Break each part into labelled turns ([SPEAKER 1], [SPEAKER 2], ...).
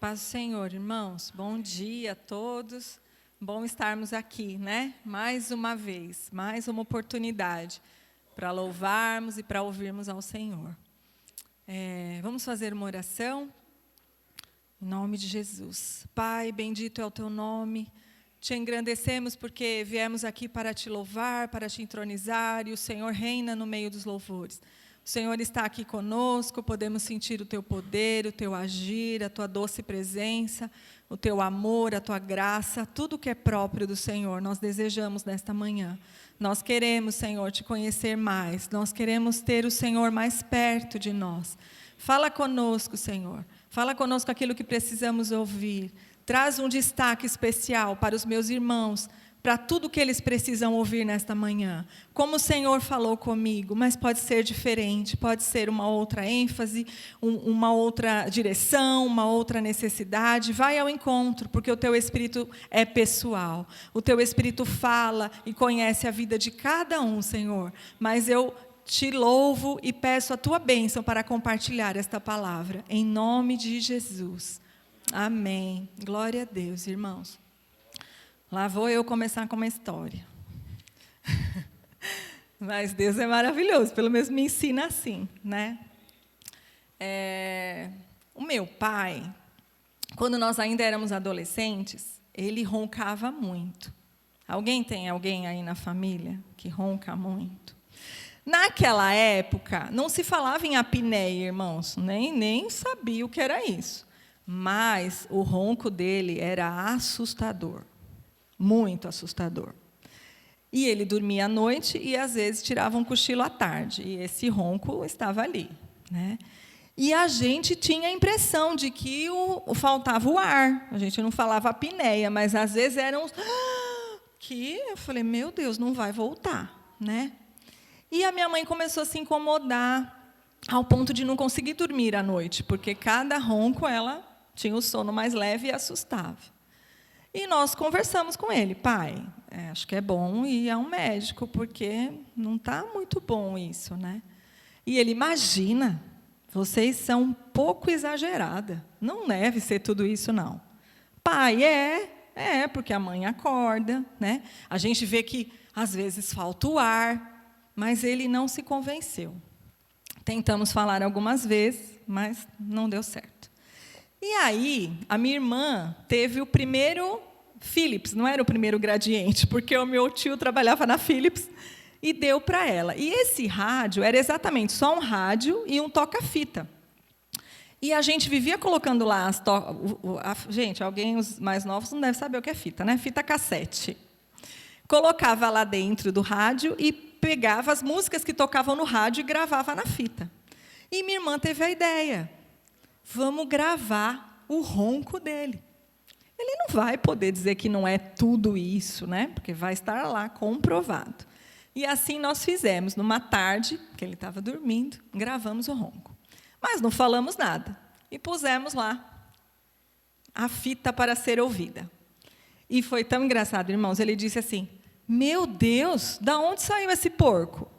[SPEAKER 1] Paz do Senhor, irmãos. Bom dia a todos. Bom estarmos aqui, né? Mais uma vez, mais uma oportunidade para louvarmos e para ouvirmos ao Senhor. Vamos fazer uma oração? Em nome de Jesus. Pai, bendito é o teu nome. Te engrandecemos porque viemos aqui para te louvar, para te entronizar, e o Senhor reina no meio dos louvores. O Senhor está aqui conosco, podemos sentir o teu poder, o teu agir, a tua doce presença, o teu amor, a tua graça, tudo que é próprio do Senhor, nós desejamos nesta manhã. Nós queremos, Senhor, te conhecer mais, nós queremos ter o Senhor mais perto de nós. Fala conosco, Senhor, fala conosco aquilo que precisamos ouvir. Traz um destaque especial para os meus irmãos, para tudo que eles precisam ouvir nesta manhã. Como o Senhor falou comigo, mas pode ser diferente, pode ser uma outra ênfase, uma outra direção, uma outra necessidade. Vai ao encontro, porque o teu Espírito é pessoal. O teu Espírito fala e conhece a vida de cada um, Senhor. Mas eu te louvo e peço a tua bênção para compartilhar esta palavra. Em nome de Jesus. Amém. Glória a Deus, irmãos. Lá vou eu começar com uma história. Mas Deus é maravilhoso, pelo menos me ensina assim, né? O meu pai, quando nós ainda éramos adolescentes, ele roncava muito. Tem alguém aí na família que ronca muito? Naquela época, não se falava em apneia, irmãos, nem sabia o que era isso. Mas o ronco dele era assustador. Muito assustador. E ele dormia à noite e, às vezes, tirava um cochilo à tarde. E esse ronco estava ali, né? E a gente tinha a impressão de que faltava o ar. A gente não falava apneia, mas, às vezes, eram que eu falei, meu Deus, não vai voltar, né? E a minha mãe começou a se incomodar ao ponto de não conseguir dormir à noite, porque cada ronco ela tinha o sono mais leve e assustava. E nós conversamos com ele, pai, acho que é bom ir a um médico, porque não está muito bom isso, né? E ele, imagina, vocês são um pouco exagerada, não deve ser tudo isso, não. Pai, porque a mãe acorda, né? A gente vê que, às vezes, falta o ar, mas ele não se convenceu. Tentamos falar algumas vezes, mas não deu certo. E aí, a minha irmã teve o primeiro Philips, não era o primeiro Gradiente, porque o meu tio trabalhava na Philips e deu para ela. E esse rádio era exatamente só um rádio e um toca-fita. E a gente vivia colocando lá gente, alguém, os mais novos, não deve saber o que é fita, né? Fita cassete. Colocava lá dentro do rádio e pegava as músicas que tocavam no rádio e gravava na fita. E minha irmã teve a ideia. Vamos gravar o ronco dele. Ele não vai poder dizer que não é tudo isso, né? Porque vai estar lá comprovado. E assim nós fizemos. Numa tarde, que ele estava dormindo, gravamos o ronco. Mas não falamos nada. E pusemos lá a fita para ser ouvida. E foi tão engraçado, irmãos. Ele disse assim, meu Deus, da onde saiu esse porco?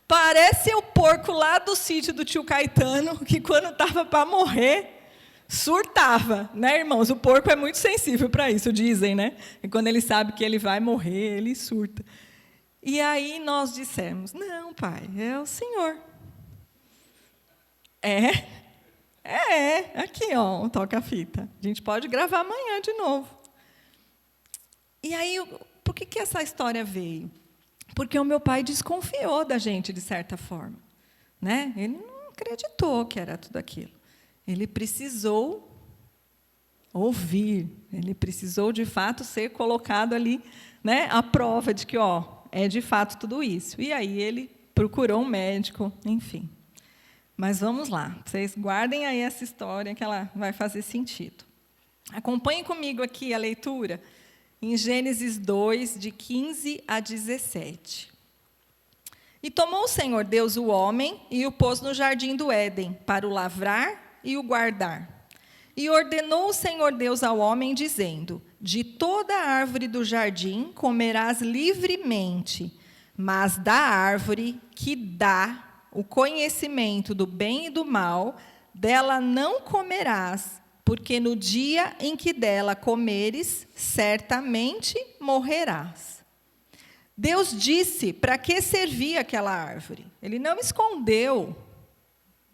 [SPEAKER 1] Parece o porco lá do sítio do tio Caetano, que quando estava para morrer, surtava, né, irmãos? O porco é muito sensível para isso, dizem, né? E quando ele sabe que ele vai morrer, ele surta. E aí nós dissemos, não, pai, é o Senhor. Aqui, ó, toca-fita. A gente pode gravar amanhã de novo. E aí, por que essa história veio? Porque o meu pai desconfiou da gente, de certa forma, né? Ele não acreditou que era tudo aquilo. Ele precisou ouvir, ele precisou, de fato, ser colocado ali, né, à prova de que, é de fato tudo isso. E aí ele procurou um médico, enfim. Mas vamos lá, vocês guardem aí essa história que ela vai fazer sentido. Acompanhem comigo aqui a leitura em Gênesis 2, de 15 a 17. E tomou o Senhor Deus o homem e o pôs no jardim do Éden, para o lavrar e o guardar. E ordenou o Senhor Deus ao homem, dizendo, de toda a árvore do jardim comerás livremente, mas da árvore que dá o conhecimento do bem e do mal dela não comerás, porque no dia em que dela comeres, certamente morrerás. Deus disse para que servia aquela árvore. Ele não escondeu,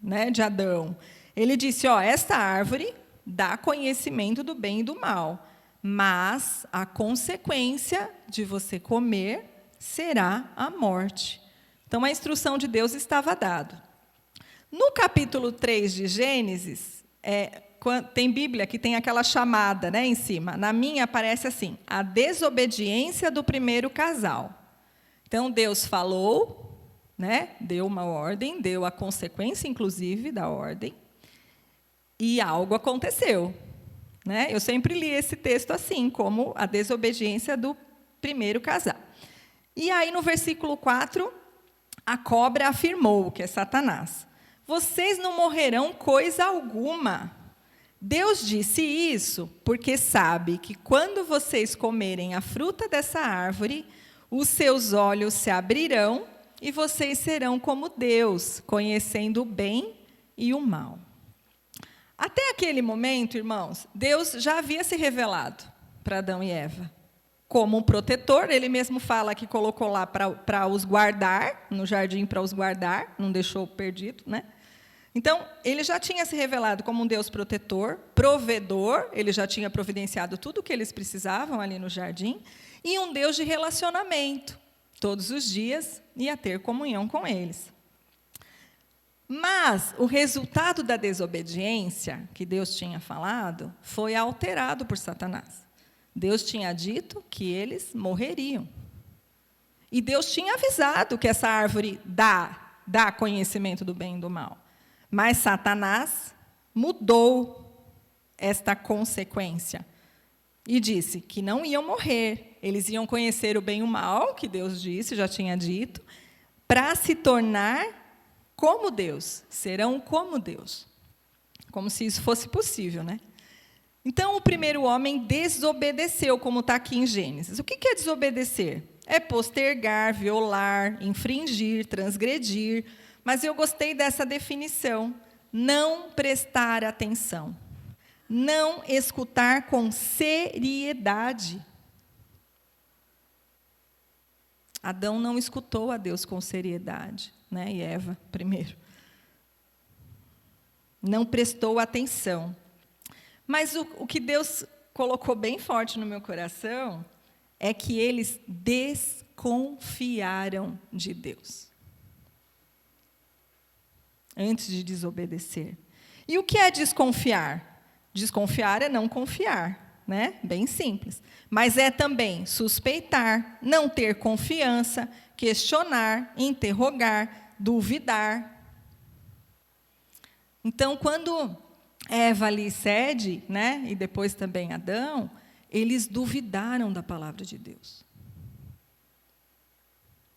[SPEAKER 1] né, de Adão. Ele disse, esta árvore dá conhecimento do bem e do mal, mas a consequência de você comer será a morte. Então, a instrução de Deus estava dada. No capítulo 3 de Gênesis, tem Bíblia que tem aquela chamada, né, em cima. Na minha aparece assim, a desobediência do primeiro casal. Então, Deus falou, né, deu uma ordem, deu a consequência, inclusive, da ordem, e algo aconteceu. Né? Eu sempre li esse texto assim, como a desobediência do primeiro casal. E aí, no versículo 4, a cobra afirmou, que é Satanás, vocês não morrerão coisa alguma. Deus disse isso porque sabe que quando vocês comerem a fruta dessa árvore, os seus olhos se abrirão e vocês serão como Deus, conhecendo o bem e o mal. Até aquele momento, irmãos, Deus já havia se revelado para Adão e Eva. Como um protetor, ele mesmo fala que colocou lá para os guardar, no jardim para os guardar, não deixou perdido, né? Então, ele já tinha se revelado como um Deus protetor, provedor, ele já tinha providenciado tudo o que eles precisavam ali no jardim, e um Deus de relacionamento. Todos os dias ia ter comunhão com eles. Mas o resultado da desobediência, que Deus tinha falado, foi alterado por Satanás. Deus tinha dito que eles morreriam. E Deus tinha avisado que essa árvore dá conhecimento do bem e do mal. Mas Satanás mudou esta consequência. E disse que não iam morrer. Eles iam conhecer o bem e o mal, que Deus disse, já tinha dito, para se tornar como Deus. Serão como Deus. Como se isso fosse possível, né? Então, o primeiro homem desobedeceu, como está aqui em Gênesis. O que é desobedecer? É postergar, violar, infringir, transgredir. Mas eu gostei dessa definição. Não prestar atenção. Não escutar com seriedade. Adão não escutou a Deus com seriedade, né? E Eva primeiro. Não prestou atenção. Mas o que Deus colocou bem forte no meu coração é que eles desconfiaram de Deus. Antes de desobedecer. E o que é desconfiar? Desconfiar é não confiar, né? Bem simples. Mas é também suspeitar, não ter confiança, questionar, interrogar, duvidar. Então, quando Eva ali cede, né? E depois também Adão, eles duvidaram da palavra de Deus.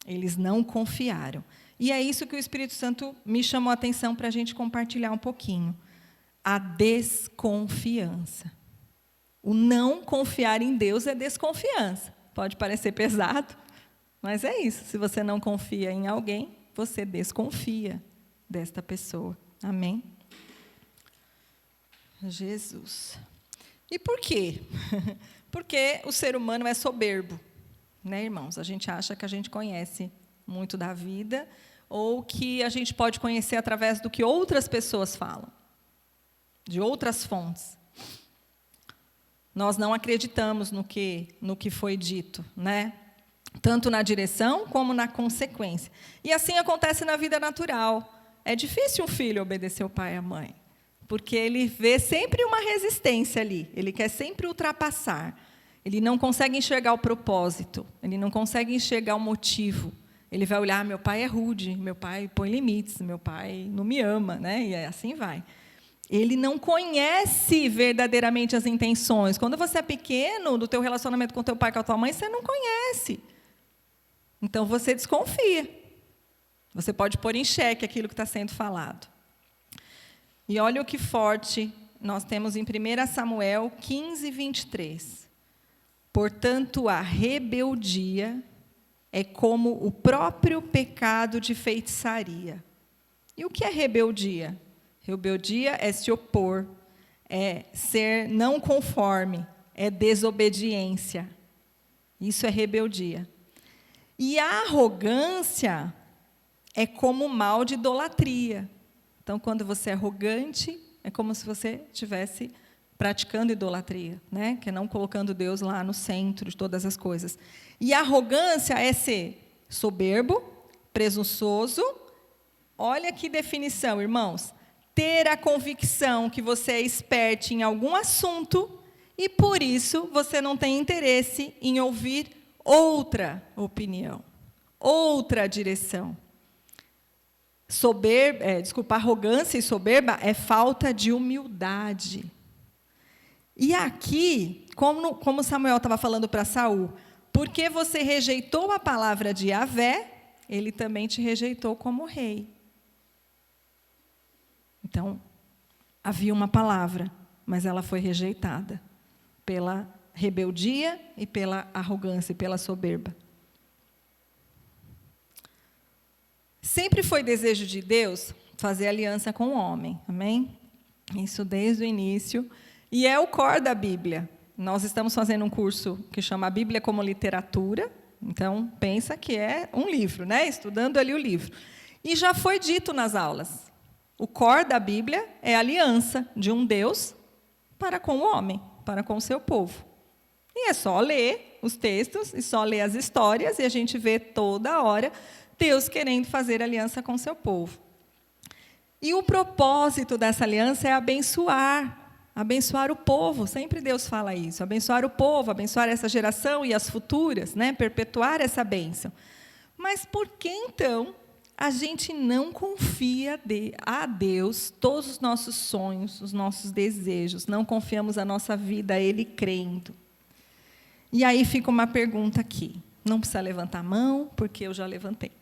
[SPEAKER 1] Eles não confiaram. E é isso que o Espírito Santo me chamou a atenção para a gente compartilhar um pouquinho. A desconfiança. O não confiar em Deus é desconfiança. Pode parecer pesado, mas é isso. Se você não confia em alguém, você desconfia desta pessoa. Amém? Jesus. E por quê? Porque o ser humano é soberbo, né, irmãos? A gente acha que a gente conhece muito da vida, ou que a gente pode conhecer através do que outras pessoas falam, de outras fontes. Nós não acreditamos no que foi dito, né? Tanto na direção como na consequência. E assim acontece na vida natural. É difícil um filho obedecer o pai e a mãe, porque ele vê sempre uma resistência ali, ele quer sempre ultrapassar, ele não consegue enxergar o propósito, ele não consegue enxergar o motivo. Ele vai olhar, meu pai é rude, meu pai põe limites, meu pai não me ama, né? E assim vai. Ele não conhece verdadeiramente as intenções. Quando você é pequeno, do teu relacionamento com teu pai e com a tua mãe, você não conhece. Então, você desconfia. Você pode pôr em xeque aquilo que está sendo falado. E olha o que forte nós temos em 1 Samuel 15, 23. Portanto, a rebeldia é como o próprio pecado de feitiçaria. E o que é rebeldia? Rebeldia é se opor, é ser não conforme, é desobediência. Isso é rebeldia. E a arrogância é como o mal de idolatria. Então, quando você é arrogante, é como se você estivesse praticando idolatria, né? Que é não colocando Deus lá no centro de todas as coisas. E a arrogância é ser soberbo, presunçoso. Olha que definição, irmãos. Ter a convicção que você é esperto em algum assunto e, por isso, você não tem interesse em ouvir outra opinião, outra direção. Arrogância e soberba é falta de humildade. E aqui, como Samuel estava falando para Saul, porque você rejeitou a palavra de Yahvé, ele também te rejeitou como rei. Então, havia uma palavra, mas ela foi rejeitada pela rebeldia e pela arrogância e pela soberba. Sempre foi desejo de Deus fazer aliança com o homem, amém? Isso desde o início. E é o core da Bíblia. Nós estamos fazendo um curso que chama Bíblia como Literatura. Então, pensa que é um livro, né? Estudando ali o livro. E já foi dito nas aulas. O core da Bíblia é a aliança de um Deus para com o homem, para com o seu povo. E é só ler os textos, e só ler as histórias, e a gente vê toda hora Deus querendo fazer aliança com o seu povo. E o propósito dessa aliança é abençoar o povo. Sempre Deus fala isso, abençoar o povo, abençoar essa geração e as futuras, né? Perpetuar essa bênção. Mas por que, então, a gente não confia a Deus todos os nossos sonhos, os nossos desejos, não confiamos a nossa vida a Ele crendo? E aí fica uma pergunta aqui. Não precisa levantar a mão, porque eu já levantei.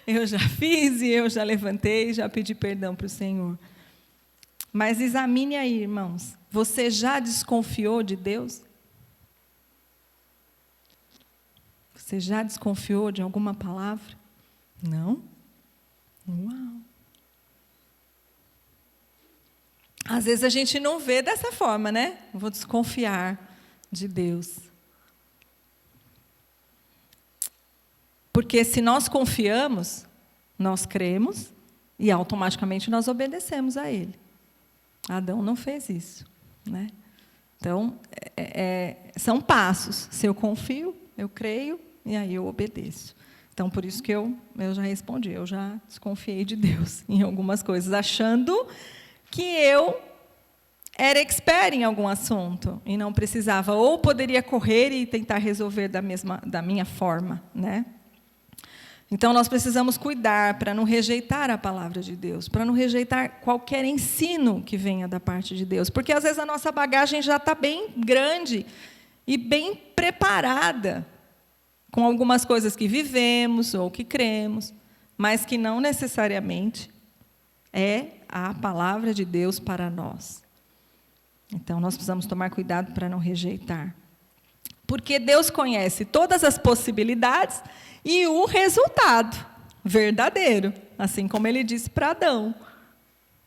[SPEAKER 1] Eu já fiz e eu já levantei, já pedi perdão para o Senhor. Mas examine aí, irmãos. Você já desconfiou de Deus? Você já desconfiou de alguma palavra? Não? Uau! Às vezes a gente não vê dessa forma, né? Vou desconfiar de Deus. Porque se nós confiamos, nós cremos e automaticamente nós obedecemos a Ele. Adão não fez isso, né? Então, são passos. Se eu confio, eu creio e aí eu obedeço. Então, por isso que eu já respondi, eu já desconfiei de Deus em algumas coisas, achando que eu era expert em algum assunto e não precisava, ou poderia correr e tentar resolver da minha forma, né? Então, nós precisamos cuidar para não rejeitar a palavra de Deus, para não rejeitar qualquer ensino que venha da parte de Deus, porque às vezes a nossa bagagem já está bem grande e bem preparada com algumas coisas que vivemos ou que cremos, mas que não necessariamente é a palavra de Deus para nós. Então, nós precisamos tomar cuidado para não rejeitar. Porque Deus conhece todas as possibilidades e o resultado verdadeiro, assim como Ele disse para Adão.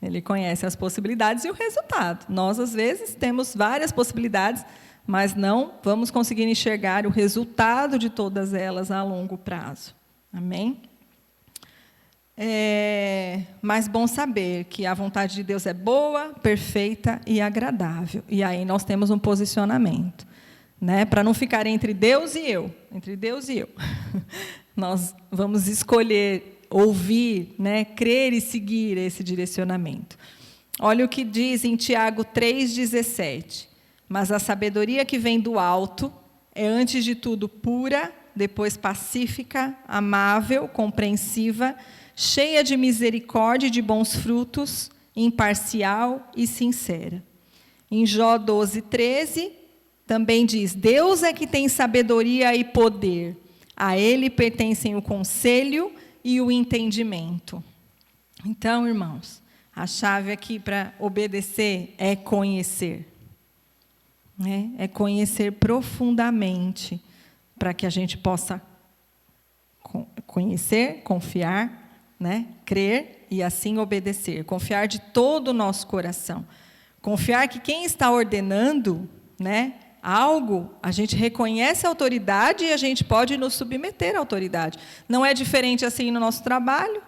[SPEAKER 1] Ele conhece as possibilidades e o resultado. Nós, às vezes, temos várias possibilidades, mas não vamos conseguir enxergar o resultado de todas elas a longo prazo. Amém? Mas bom saber que a vontade de Deus é boa, perfeita e agradável. E aí nós temos um posicionamento, né? Para não ficar entre Deus e eu. Entre Deus e eu. Nós vamos escolher, ouvir, né? Crer e seguir esse direcionamento. Olha o que diz em Tiago 3,17. Mas a sabedoria que vem do alto é, antes de tudo, pura, depois pacífica, amável, compreensiva, cheia de misericórdia e de bons frutos, imparcial e sincera. Em Jó 12:13, também diz: Deus é que tem sabedoria e poder. A Ele pertencem o conselho e o entendimento. Então, irmãos, a chave aqui para obedecer é conhecer. É conhecer profundamente, para que a gente possa conhecer, confiar, né? Crer e assim obedecer. Confiar de todo o nosso coração. Confiar que quem está ordenando, né, algo, a gente reconhece a autoridade e a gente pode nos submeter à autoridade. Não é diferente assim no nosso trabalho?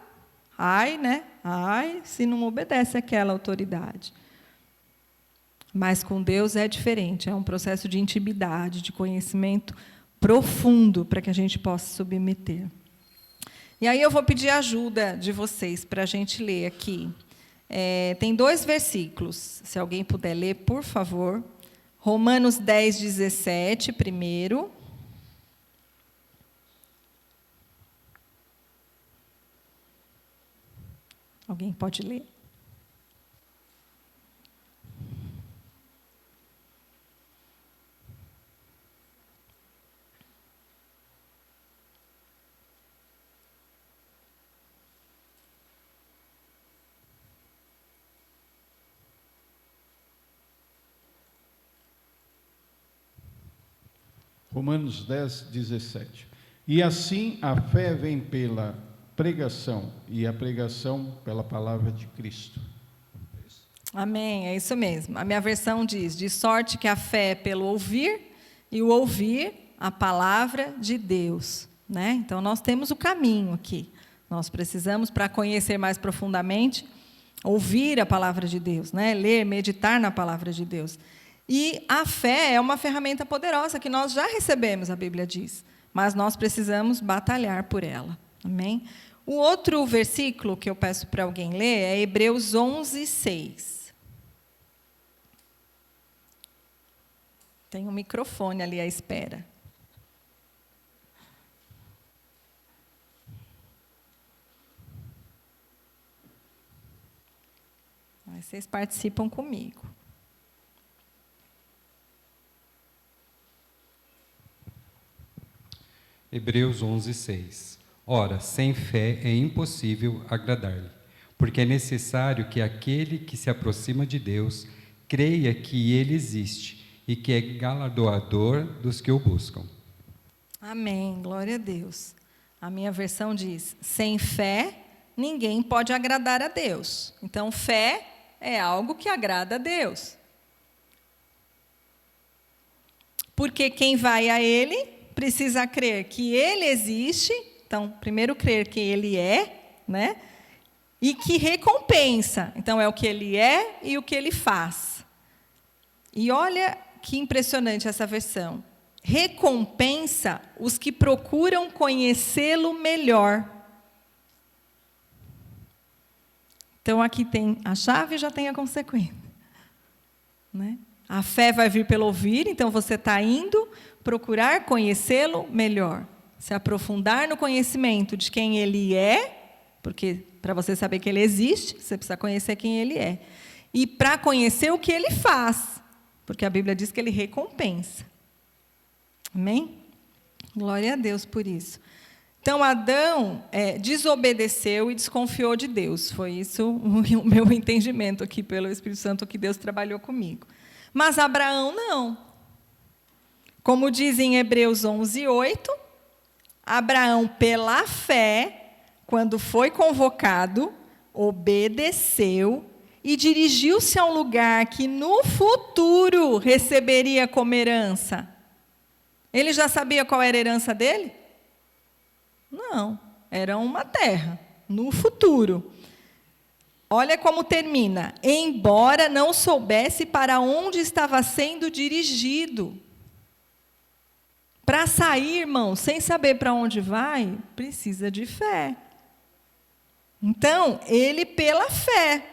[SPEAKER 1] Né? Se não obedece àquela autoridade. Mas com Deus é diferente, é um processo de intimidade, de conhecimento profundo para que a gente possa submeter. E aí eu vou pedir ajuda de vocês para a gente ler aqui. Tem 2 versículos, se alguém puder ler, por favor. Romanos 10, 17, primeiro. Alguém pode ler?
[SPEAKER 2] Romanos 10, 17. E assim a fé vem pela pregação, e a pregação pela palavra de Cristo.
[SPEAKER 1] Amém, é isso mesmo. A minha versão diz, de sorte que a fé é pelo ouvir, e o ouvir a palavra de Deus. Né? Então, nós temos o caminho aqui. Nós precisamos, para conhecer mais profundamente, ouvir a palavra de Deus, né? Ler, meditar na palavra de Deus. E a fé é uma ferramenta poderosa que nós já recebemos, a Bíblia diz, mas nós precisamos batalhar por ela. Amém? O outro versículo que eu peço para alguém ler é Hebreus 11, 6. Tem um microfone ali à espera. Aí vocês participam comigo.
[SPEAKER 3] Hebreus 11, 6. Ora, sem fé é impossível agradar-lhe, porque é necessário que aquele que se aproxima de Deus creia que Ele existe e que é galardoador dos que o buscam.
[SPEAKER 1] Amém, glória a Deus. A minha versão diz, sem fé, ninguém pode agradar a Deus. Então, fé é algo que agrada a Deus. Porque quem vai a Ele precisa crer que Ele existe, então, primeiro crer que Ele é, né? E que recompensa, então é o que Ele é e o que Ele faz. E olha que impressionante essa versão. Recompensa os que procuram conhecê-lo melhor. Então, aqui tem a chave e já tem a consequência. Né? A fé vai vir pelo ouvir, então você está indo procurar conhecê-lo melhor. Se aprofundar no conhecimento de quem Ele é, porque para você saber que Ele existe, você precisa conhecer quem Ele é. E para conhecer o que Ele faz, porque a Bíblia diz que Ele recompensa. Amém? Glória a Deus por isso. Então, Adão desobedeceu e desconfiou de Deus. Foi isso o meu entendimento aqui pelo Espírito Santo que Deus trabalhou comigo. Mas Abraão não. Como diz em Hebreus 11, 8, Abraão, pela fé, quando foi convocado, obedeceu e dirigiu-se a um lugar que no futuro receberia como herança. Ele já sabia qual era a herança dele? Não, era uma terra, no futuro. Olha como termina. Embora não soubesse para onde estava sendo dirigido. Para sair, irmão, sem saber para onde vai, precisa de fé. Então, ele pela fé,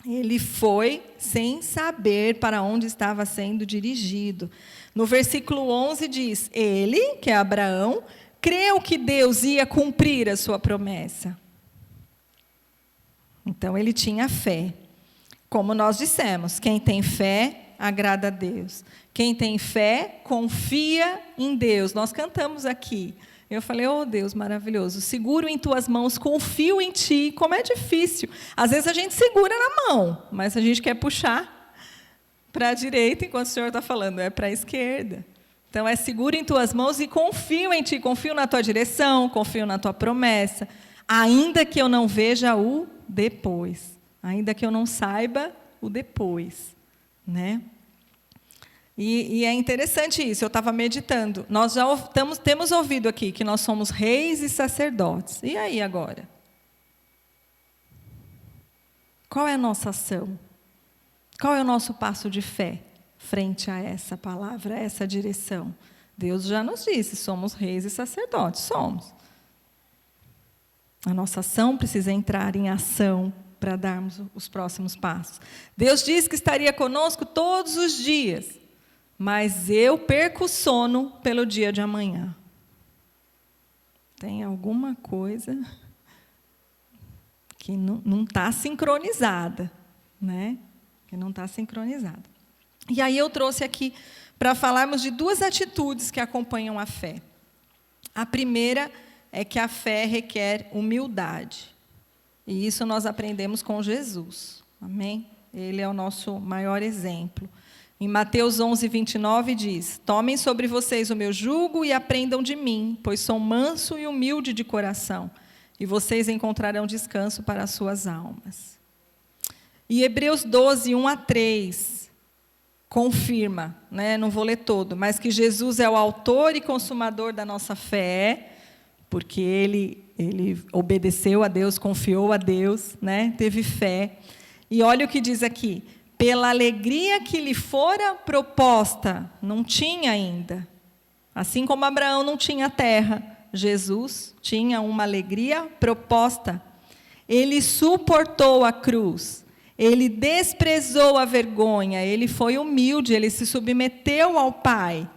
[SPEAKER 1] ele foi sem saber para onde estava sendo dirigido. No versículo 11 diz, ele, que é Abraão, creu que Deus ia cumprir a sua promessa. Então, ele tinha fé. Como nós dissemos, quem tem fé, agrada a Deus. Quem tem fé, confia em Deus. Nós cantamos aqui. Eu falei, oh Deus, maravilhoso. Seguro em tuas mãos, confio em ti. Como é difícil. Às vezes a gente segura na mão, mas a gente quer puxar para a direita, enquanto o Senhor está falando, é para a esquerda. Então, é seguro em tuas mãos e confio em ti. Confio na tua direção, confio na tua promessa. Ainda que eu não veja o depois. Ainda que eu não saiba o depois. Né? E é interessante isso, eu estava meditando. Nós já temos ouvido aqui que nós somos reis e sacerdotes. E aí agora? Qual é a nossa ação? Qual é o nosso passo de fé frente a essa palavra, a essa direção? Deus já nos disse, somos reis e sacerdotes, somos. A nossa ação precisa entrar em ação para darmos os próximos passos. Deus disse que estaria conosco todos os dias, mas eu perco o sono pelo dia de amanhã. Tem alguma coisa que não está sincronizada, né? Que não está sincronizada. E aí eu trouxe aqui para falarmos de duas atitudes que acompanham a fé. A primeira é que a fé requer humildade. E isso nós aprendemos com Jesus. Amém? Ele é o nosso maior exemplo. Em Mateus 11, 29 diz: tomem sobre vocês o meu jugo e aprendam de mim, pois sou manso e humilde de coração, e vocês encontrarão descanso para as suas almas. E Hebreus 12, 1 a 3, confirma, né, não vou ler todo, mas que Jesus é o autor e consumador da nossa fé, porque ele obedeceu a Deus, confiou a Deus, né, teve fé. E olha o que diz aqui: pela alegria que lhe fora proposta, não tinha ainda. Assim como Abraão não tinha terra, Jesus tinha uma alegria proposta. Ele suportou a cruz, ele desprezou a vergonha, ele foi humilde, ele se submeteu ao Pai,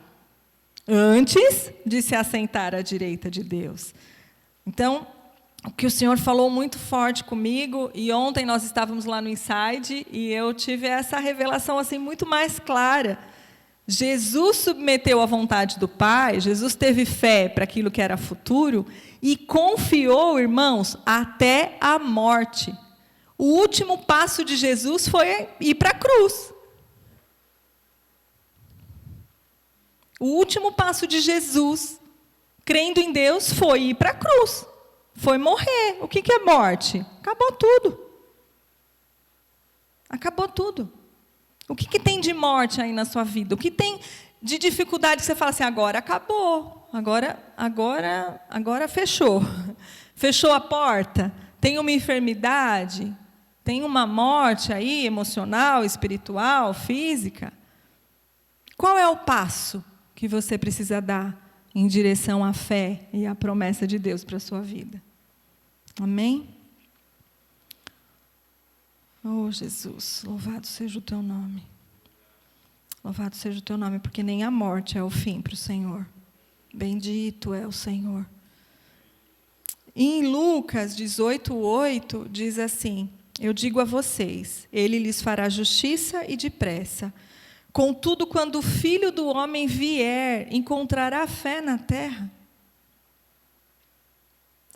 [SPEAKER 1] antes de se assentar à direita de Deus. Então, o que o Senhor falou muito forte comigo, e ontem nós estávamos lá no Inside, e eu tive essa revelação assim, muito mais clara. Jesus submeteu à vontade do Pai, Jesus teve fé para aquilo que era futuro, e confiou, irmãos, até a morte. O último passo de Jesus foi ir para a cruz. O último passo de Jesus, crendo em Deus, foi ir para a cruz. Foi morrer. O que é morte? Acabou tudo. Acabou tudo. O que tem de morte aí na sua vida? O que tem de dificuldade que você fala assim, agora acabou, agora fechou. Fechou a porta? Tem uma enfermidade? Tem uma morte aí, emocional, espiritual, física? Qual é o passo que você precisa dar em direção à fé e à promessa de Deus para a sua vida? Amém? Oh, Jesus, louvado seja o teu nome. Louvado seja o teu nome, porque nem a morte é o fim para o Senhor. Bendito é o Senhor. E em Lucas 18:8 diz assim: eu digo a vocês, ele lhes fará justiça e depressa. Contudo, quando o Filho do Homem vier, encontrará fé na terra?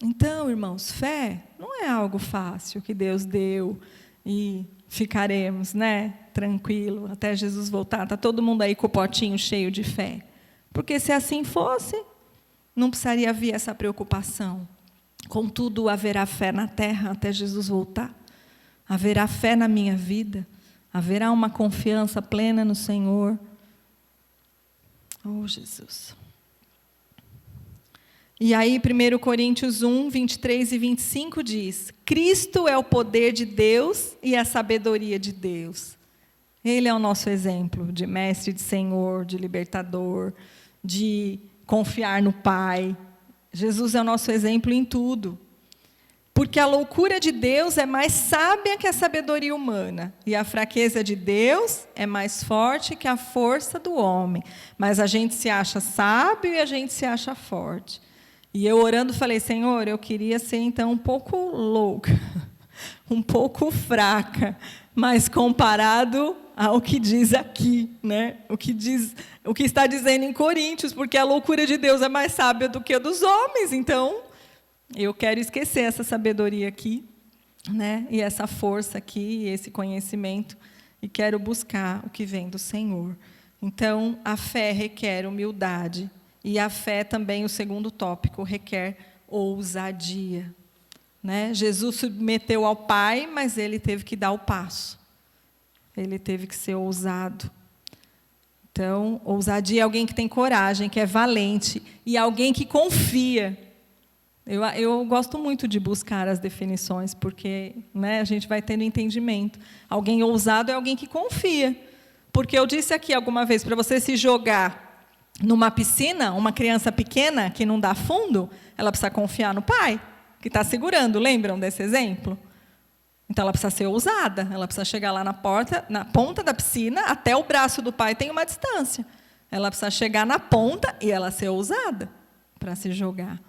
[SPEAKER 1] Então, irmãos, fé não é algo fácil que Deus deu e ficaremos, né, tranquilo até Jesus voltar. Está todo mundo aí com o potinho cheio de fé. Porque se assim fosse, não precisaria haver essa preocupação. Contudo, haverá fé na terra até Jesus voltar. Haverá fé na minha vida. Haverá uma confiança plena no Senhor. Oh, Jesus. E aí, 1 Coríntios 1, 23 e 25 diz: Cristo é o poder de Deus e a sabedoria de Deus. Ele é o nosso exemplo de mestre, de Senhor, de libertador, de confiar no Pai. Jesus é o nosso exemplo em tudo. Porque a loucura de Deus é mais sábia que a sabedoria humana, e a fraqueza de Deus é mais forte que a força do homem. Mas a gente se acha sábio e a gente se acha forte. E eu orando falei, Senhor, eu queria ser então um pouco louca, um pouco fraca, mas comparado ao que diz aqui, né? O que está dizendo em Coríntios, porque a loucura de Deus é mais sábia do que a dos homens. Então, eu quero esquecer essa sabedoria aqui, né? E essa força aqui, e esse conhecimento, e quero buscar o que vem do Senhor. Então, a fé requer humildade. E a fé também, o segundo tópico, requer ousadia. né? Jesus submeteu ao Pai, mas ele teve que dar o passo. Ele teve que ser ousado. Então, ousadia é alguém que tem coragem, que é valente, e alguém que confia. Eu gosto muito de buscar as definições, porque, né, a gente vai tendo entendimento. Alguém ousado é alguém que confia. Porque eu disse aqui alguma vez, para você se jogar numa piscina, uma criança pequena que não dá fundo, ela precisa confiar no pai, que está segurando. Lembram desse exemplo? Então, ela precisa ser ousada. Ela precisa chegar lá na ponta da piscina, até o braço do pai tem uma distância. Ela precisa chegar na ponta e ela ser ousada para se jogar.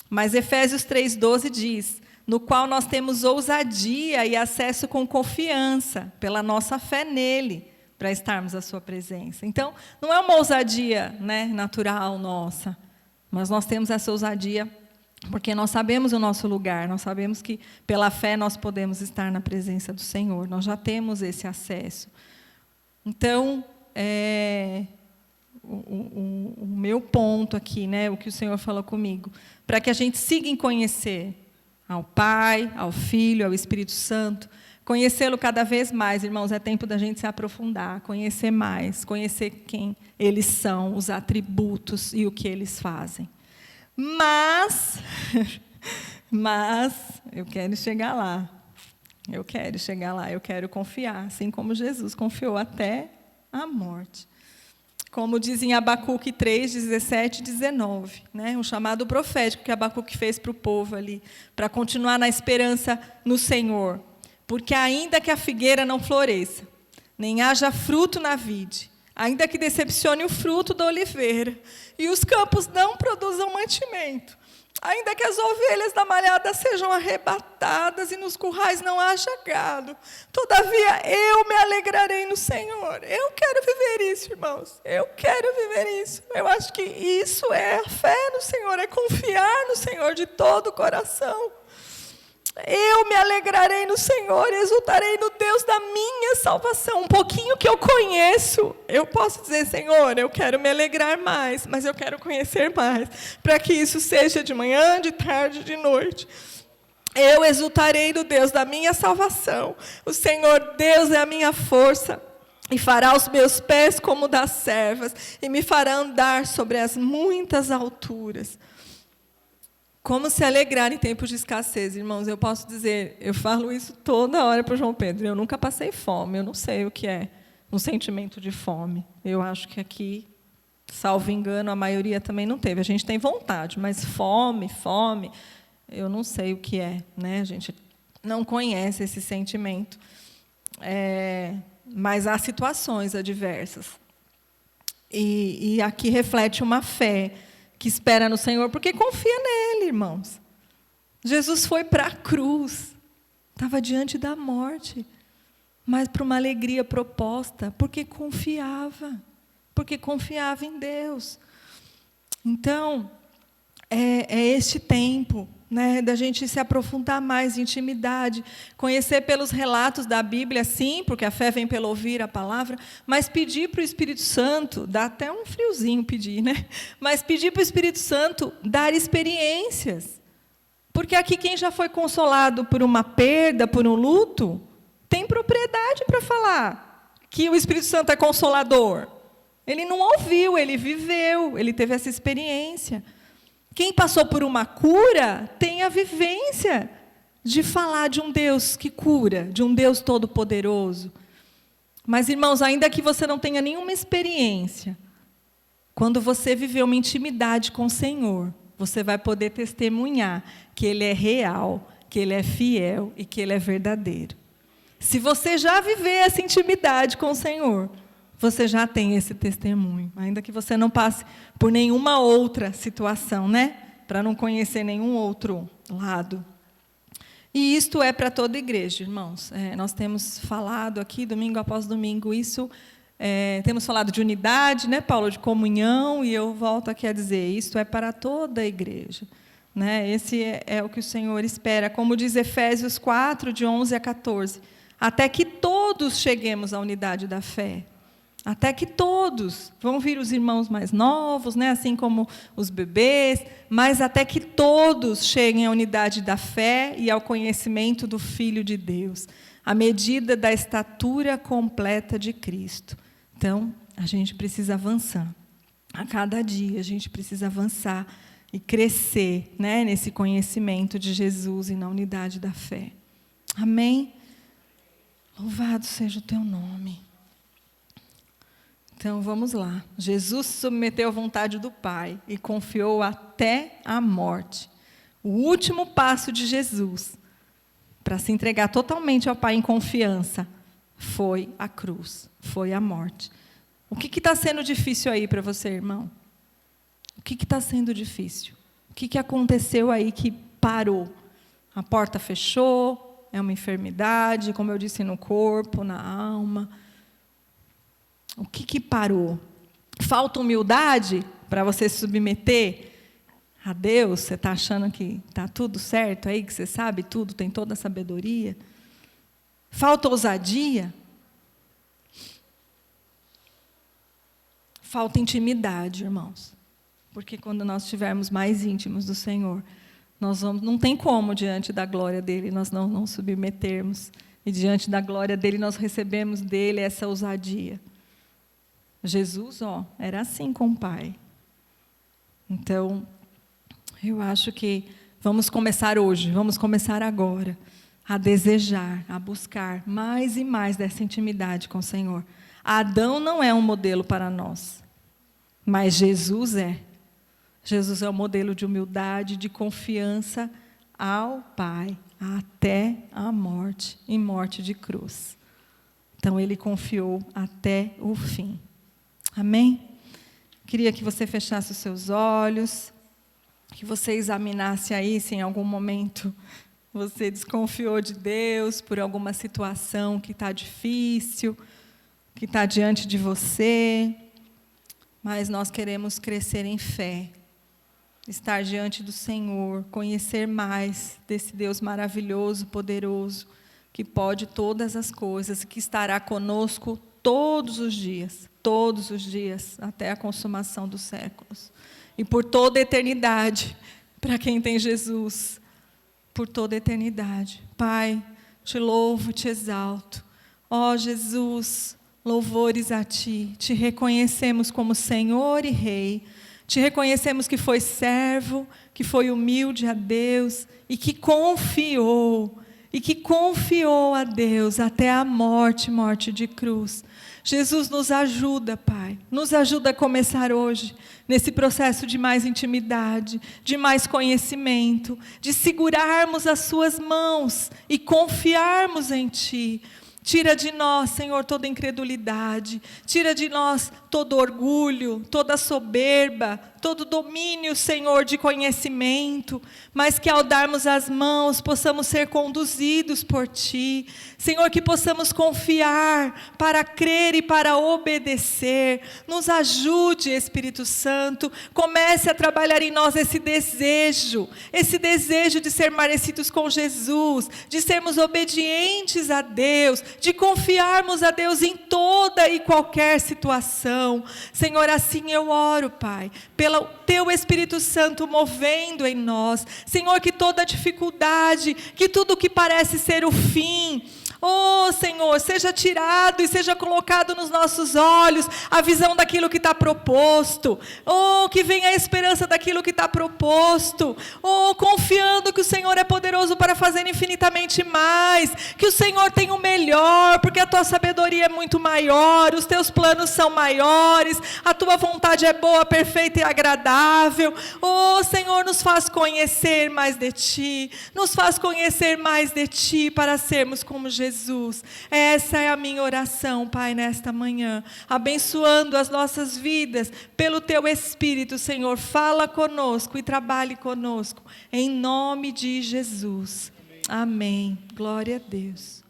[SPEAKER 1] Mas Efésios 3,12 diz: no qual nós temos ousadia e acesso com confiança, pela nossa fé nele, para estarmos à sua presença. Então, não é uma ousadia, né, natural nossa, mas nós temos essa ousadia porque nós sabemos o nosso lugar, nós sabemos que pela fé nós podemos estar na presença do Senhor, nós já temos esse acesso. Então, o meu ponto aqui, né, o que o Senhor falou comigo, para que a gente siga em conhecer ao Pai, ao Filho, ao Espírito Santo, conhecê-lo cada vez mais, irmãos, é tempo da gente se aprofundar, conhecer mais, conhecer quem eles são, os atributos e o que eles fazem. Mas eu quero chegar lá, eu quero confiar, assim como Jesus confiou até a morte. Como diz em Abacuque 3, 17 e 19, né? Um chamado profético que Abacuque fez para o povo ali, para continuar na esperança no Senhor. Porque ainda que a figueira não floresça, nem haja fruto na vide, ainda que decepcione o fruto da oliveira, e os campos não produzam mantimento, ainda que as ovelhas da malhada sejam arrebatadas e nos currais não haja gado, todavia eu me alegrarei no Senhor. Eu quero viver isso, irmãos. Eu quero viver isso. Eu acho que isso é a fé no Senhor, é confiar no Senhor de todo o coração. Eu me alegrarei no Senhor, exultarei no Deus da minha salvação. Um pouquinho que eu conheço, eu posso dizer: Senhor, eu quero me alegrar mais, mas eu quero conhecer mais, para que isso seja de manhã, de tarde, de noite. Eu exultarei no Deus da minha salvação. O Senhor Deus é a minha força, e fará os meus pés como das servas, e me fará andar sobre as muitas alturas. Como se alegrar em tempos de escassez, irmãos? Eu posso dizer, eu falo isso toda hora para o João Pedro. Eu nunca passei fome, eu não sei o que é um sentimento de fome. Eu acho que aqui, salvo engano, a maioria também não teve. A gente tem vontade, mas fome, eu não sei o que é, né? A gente não conhece esse sentimento. Mas há situações adversas. E aqui reflete uma fé que espera no Senhor, porque confia nele, irmãos. Jesus foi para a cruz, estava diante da morte, mas para uma alegria proposta, porque confiava em Deus. Então, é este tempo, né, da gente se aprofundar mais em intimidade, conhecer pelos relatos da Bíblia, sim, porque a fé vem pelo ouvir a palavra, mas pedir para o Espírito Santo, dá até um friozinho pedir, né? Mas pedir para o Espírito Santo dar experiências. Porque aqui quem já foi consolado por uma perda, por um luto, tem propriedade para falar que o Espírito Santo é consolador. Ele não ouviu, ele viveu, ele teve essa experiência. Quem passou por uma cura tem a vivência de falar de um Deus que cura, de um Deus todo-poderoso. Mas, irmãos, ainda que você não tenha nenhuma experiência, quando você viver uma intimidade com o Senhor, você vai poder testemunhar que Ele é real, que Ele é fiel e que Ele é verdadeiro. Se você já viver essa intimidade com o Senhor, você já tem esse testemunho, ainda que você não passe por nenhuma outra situação, né? Para não conhecer nenhum outro lado. E isto é para toda igreja, irmãos. Nós temos falado aqui, domingo após domingo, temos falado de unidade, né, Paulo, de comunhão, e eu volto aqui a dizer, isto é para toda a igreja. Né? Esse é o que o Senhor espera, como diz Efésios 4, de 11 a 14, até que todos cheguemos à unidade da fé, Até que todos, vão vir os irmãos mais novos, né, assim como os bebês, mas até que todos cheguem à unidade da fé e ao conhecimento do Filho de Deus, à medida da estatura completa de Cristo. Então, a gente precisa avançar. A cada dia a gente precisa avançar e crescer, né, nesse conhecimento de Jesus e na unidade da fé. Amém? Louvado seja o teu nome. Então, vamos lá. Jesus se submeteu à vontade do Pai e confiou até a morte. O último passo de Jesus para se entregar totalmente ao Pai em confiança foi a cruz, foi a morte. O que está sendo difícil aí para você, irmão? O que está sendo difícil? O que aconteceu aí que parou? A porta fechou? É uma enfermidade, como eu disse, no corpo, na alma? O que parou? Falta humildade para você se submeter a Deus? Você está achando que está tudo certo aí, que você sabe tudo, tem toda a sabedoria? Falta ousadia? Falta intimidade, irmãos. Porque quando nós estivermos mais íntimos do Senhor, não tem como, diante da glória dEle, nós não submetermos. E diante da glória dEle, nós recebemos dEle essa ousadia. Jesus, era assim com o Pai. Então, eu acho que vamos começar hoje, vamos começar agora, a desejar, a buscar mais e mais dessa intimidade com o Senhor. Adão não é um modelo para nós, mas Jesus é. Jesus é o modelo de humildade, de confiança ao Pai, até a morte, e morte de cruz. Então, Ele confiou até o fim. Amém? Queria que você fechasse os seus olhos, que você examinasse aí se em algum momento você desconfiou de Deus por alguma situação que está difícil, que está diante de você, mas nós queremos crescer em fé, estar diante do Senhor, conhecer mais desse Deus maravilhoso, poderoso, que pode todas as coisas, que estará conosco todos os dias, até a consumação dos séculos. E por toda a eternidade, para quem tem Jesus, por toda a eternidade. Pai, te louvo, te exalto. Jesus, louvores a Ti. Te reconhecemos como Senhor e Rei. Te reconhecemos que foi servo, que foi humilde a Deus e que confiou a Deus até a morte de cruz. Jesus, nos ajuda, Pai, nos ajuda a começar hoje, nesse processo de mais intimidade, de mais conhecimento, de segurarmos as Suas mãos e confiarmos em Ti. Tira de nós, Senhor, toda incredulidade, tira de nós todo orgulho, toda soberba, todo domínio, Senhor, de conhecimento, mas que ao darmos as mãos, possamos ser conduzidos por Ti. Senhor, que possamos confiar para crer e para obedecer. Nos ajude, Espírito Santo, comece a trabalhar em nós esse desejo de ser parecidos com Jesus, de sermos obedientes a Deus, de confiarmos a Deus em toda e qualquer situação. Senhor, assim eu oro, Pai, pelo Teu Espírito Santo movendo em nós. Senhor, que toda dificuldade, que tudo que parece ser o fim, Senhor, seja tirado e seja colocado nos nossos olhos a visão daquilo que está proposto. Que venha a esperança daquilo que está proposto. Confiando que o Senhor é poderoso para fazer infinitamente mais. Que o Senhor tem o melhor, porque a Tua sabedoria é muito maior, os Teus planos são maiores, a Tua vontade é boa, perfeita e agradável. Senhor, nos faz conhecer mais de Ti. Nos faz conhecer mais de Ti para sermos como Jesus. Essa é a minha oração, Pai, nesta manhã, abençoando as nossas vidas pelo Teu Espírito. Senhor, fala conosco e trabalhe conosco, em nome de Jesus. Amém. Glória a Deus.